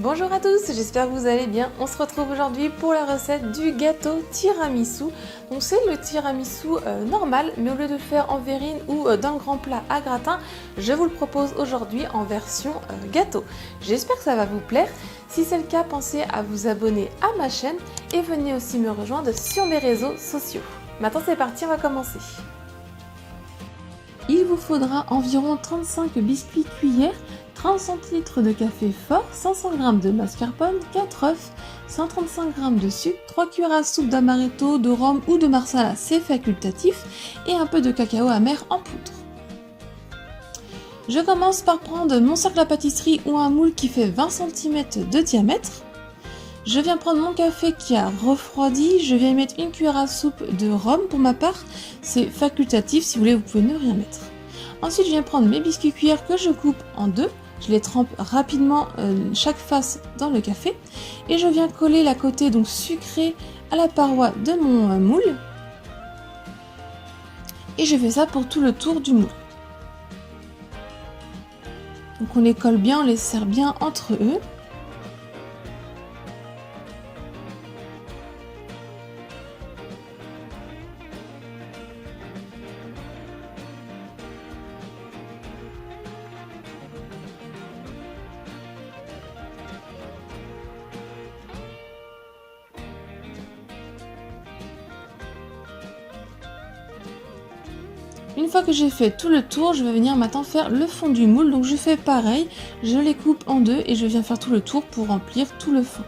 Bonjour à tous, j'espère que vous allez bien. On se retrouve aujourd'hui pour la recette du gâteau tiramisu. Donc c'est le tiramisu normal, mais au lieu de le faire en verrine ou dans le grand plat à gratin, je vous le propose aujourd'hui en version gâteau. J'espère que ça va vous plaire. Si c'est le cas, pensez à vous abonner à ma chaîne et venez aussi me rejoindre sur mes réseaux sociaux. Maintenant c'est parti, on va commencer. Il vous faudra environ 35 biscuits cuillères, 30 centilitres de café fort, 500 g de mascarpone, 4 œufs, 135 g de sucre, 3 cuillères à soupe d'amaretto, de rhum ou de marsala, c'est facultatif, et un peu de cacao amer en poudre. Je commence par prendre mon cercle à pâtisserie ou un moule qui fait 20 cm de diamètre. Je viens prendre mon café qui a refroidi, je viens y mettre une cuillère à soupe de rhum pour ma part, c'est facultatif, si vous voulez vous pouvez ne rien mettre. Ensuite je viens prendre mes biscuits cuillères que je coupe en deux, je les trempe rapidement chaque face dans le café et je viens coller la côté donc sucrée à la paroi de mon moule et je fais ça pour tout le tour du moule. Donc on les colle bien, on les serre bien entre eux. Une fois que j'ai fait tout le tour, je vais venir maintenant faire le fond du moule. Donc je fais pareil, je les coupe en deux et je viens faire tout le tour pour remplir tout le fond.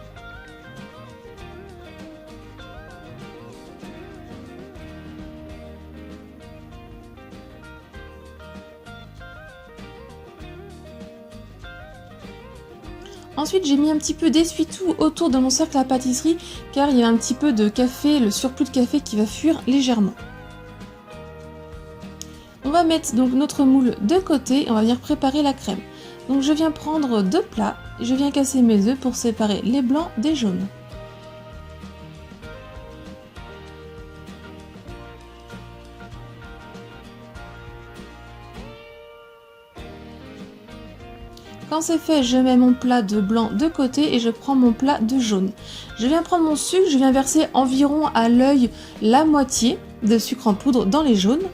Ensuite j'ai mis un petit peu d'essuie-tout autour de mon cercle à pâtisserie car il y a un petit peu de café, le surplus de café qui va fuir légèrement. On va mettre donc notre moule de côté et on va venir préparer la crème. Donc je viens prendre deux plats, je viens casser mes œufs pour séparer les blancs des jaunes. Quand c'est fait, je mets mon plat de blanc de côté et je prends mon plat de jaune. Je viens prendre mon sucre, je viens verser environ à l'œil la moitié de sucre en poudre dans les jaunes.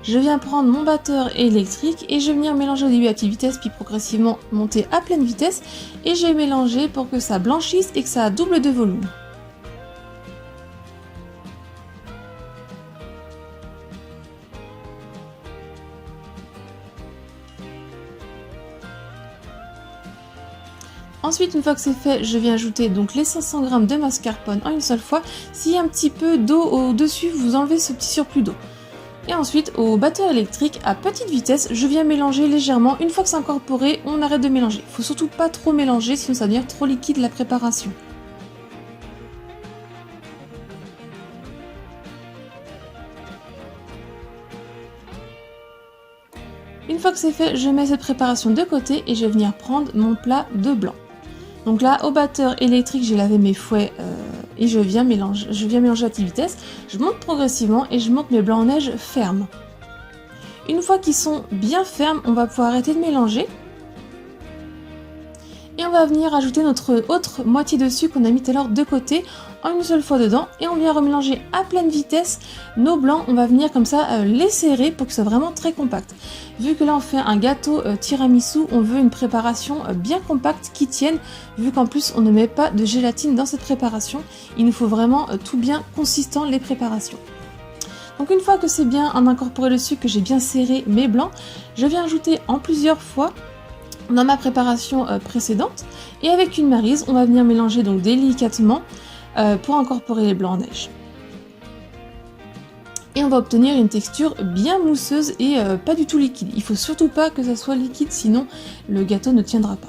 Je viens prendre mon batteur électrique et je vais venir mélanger au début à petite vitesse puis progressivement monter à pleine vitesse et je vais mélanger pour que ça blanchisse et que ça double de volume. Ensuite, une fois que c'est fait, je viens ajouter donc les 500 g de mascarpone en une seule fois. S'il y a un petit peu d'eau au-dessus, vous enlevez ce petit surplus d'eau. Et ensuite, au batteur électrique, à petite vitesse, je viens mélanger légèrement. Une fois que c'est incorporé, on arrête de mélanger. Il ne faut surtout pas trop mélanger, sinon ça va devenir trop liquide la préparation. Une fois que c'est fait, je mets cette préparation de côté et je vais venir prendre mon plat de blanc. Donc là, au batteur électrique, j'ai lavé mes fouets et je viens mélanger à petite vitesse. Je monte progressivement et je monte mes blancs en neige fermes. Une fois qu'ils sont bien fermes, on va pouvoir arrêter de mélanger. Et on va venir ajouter notre autre moitié de sucre qu'on a mis tout à l'heure de côté en une seule fois dedans. Et on vient remélanger à pleine vitesse nos blancs. On va venir comme ça les serrer pour que ce soit vraiment très compact. Vu que là on fait un gâteau tiramisu, on veut une préparation bien compacte qui tienne. Vu qu'en plus on ne met pas de gélatine dans cette préparation, il nous faut vraiment tout bien consistant les préparations. Donc une fois que c'est bien incorporé le sucre, que j'ai bien serré mes blancs, je viens ajouter en plusieurs fois dans ma préparation précédente et avec une maryse on va venir mélanger donc délicatement pour incorporer les blancs en neige et on va obtenir une texture bien mousseuse et pas du tout liquide. Il faut surtout pas que ça soit liquide, sinon le gâteau ne tiendra pas.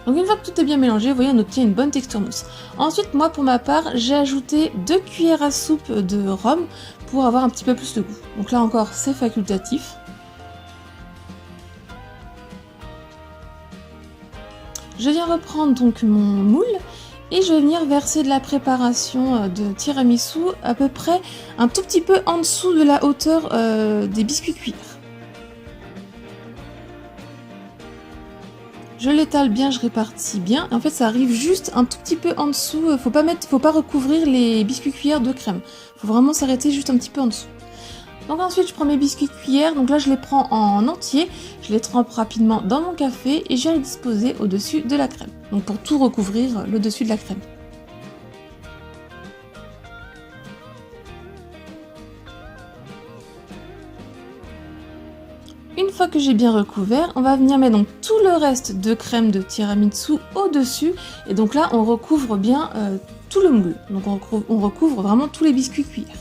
Donc une fois que tout est bien mélangé, vous voyez, on obtient une bonne texture mousse. Ensuite, moi pour ma part, j'ai ajouté 2 cuillères à soupe de rhum pour avoir un petit peu plus de goût. Donc là encore, c'est facultatif. Je viens reprendre donc mon moule Et je vais venir verser de la préparation de tiramisu à peu près un tout petit peu en dessous de la hauteur des biscuits cuillères. Je l'étale bien, je répartis bien. En fait, ça arrive juste un tout petit peu en dessous. Faut pas recouvrir les biscuits cuillères de crème. Faut vraiment s'arrêter juste un petit peu en dessous. Donc ensuite, je prends mes biscuits cuillères. Donc là, je les prends en entier. Je les trempe rapidement dans mon café et je viens les disposer au-dessus de la crème. Donc pour tout recouvrir le dessus de la crème. Une fois que j'ai bien recouvert, on va venir mettre donc tout le reste de crème de tiramisu au-dessus. Et donc là, on recouvre bien tout le moule. Donc on recouvre vraiment tous les biscuits cuillères.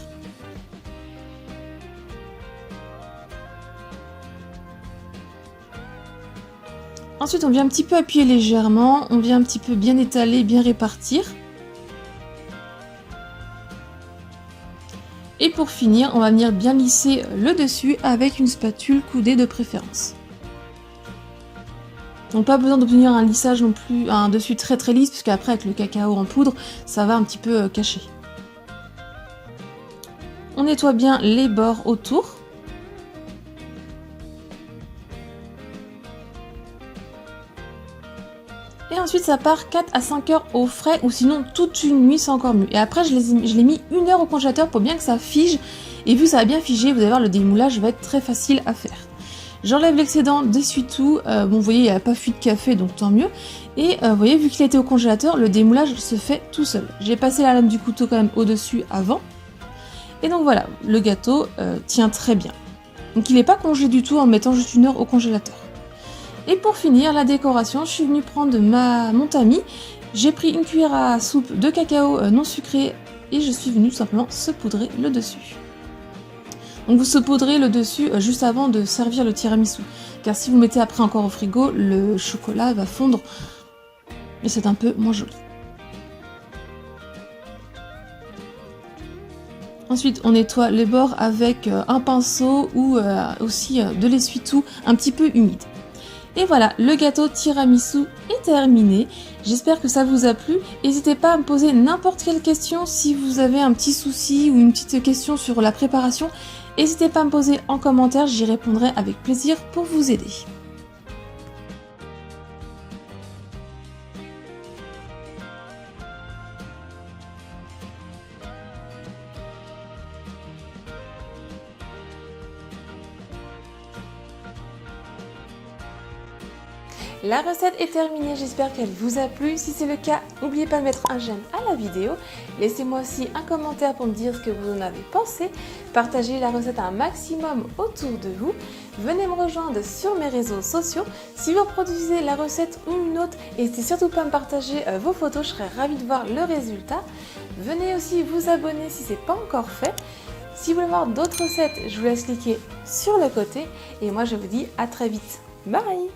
Ensuite, on vient un petit peu appuyer légèrement. On vient un petit peu bien étaler, bien répartir. Et pour finir, on va venir bien lisser le dessus avec une spatule coudée de préférence. Donc pas besoin d'obtenir un lissage non plus, un dessus très très lisse, puisque après avec le cacao en poudre, ça va un petit peu cacher. On nettoie bien les bords autour. Et ensuite ça part 4 à 5 heures au frais, ou sinon toute une nuit c'est encore mieux. Et après je l'ai mis 1 heure au congélateur pour bien que ça fige. Et vu que ça va bien figer, vous allez voir, le démoulage va être très facile à faire. J'enlève l'excédent d'essuie-tout. Bon, vous voyez, il n'y a pas fui de café, donc tant mieux. Et vous voyez, vu qu'il a été au congélateur, le démoulage se fait tout seul. J'ai passé la lame du couteau quand même au-dessus avant. Et donc voilà, le gâteau tient très bien. Donc il n'est pas congelé du tout en mettant juste 1 heure au congélateur. Et pour finir, la décoration, je suis venue prendre mon tamis. J'ai pris une cuillère à soupe de cacao non sucré et je suis venue tout simplement saupoudrer le dessus. Donc vous saupoudrez le dessus juste avant de servir le tiramisu. Car si vous mettez après encore au frigo, le chocolat va fondre et c'est un peu moins joli. Ensuite, on nettoie les bords avec un pinceau ou aussi de l'essuie-tout un petit peu humide. Et voilà, le gâteau tiramisu est terminé. J'espère que ça vous a plu. N'hésitez pas à me poser n'importe quelle question si vous avez un petit souci ou une petite question sur la préparation. N'hésitez pas à me poser en commentaire, j'y répondrai avec plaisir pour vous aider. La recette est terminée, j'espère qu'elle vous a plu. Si c'est le cas, n'oubliez pas de mettre un j'aime à la vidéo. Laissez-moi aussi un commentaire pour me dire ce que vous en avez pensé. Partagez la recette un maximum autour de vous. Venez me rejoindre sur mes réseaux sociaux. Si vous reproduisez la recette ou une autre, n'hésitez surtout pas à me partager vos photos, je serais ravie de voir le résultat. Venez aussi vous abonner si ce n'est pas encore fait. Si vous voulez voir d'autres recettes, je vous laisse cliquer sur le côté. Et moi, je vous dis à très vite. Bye!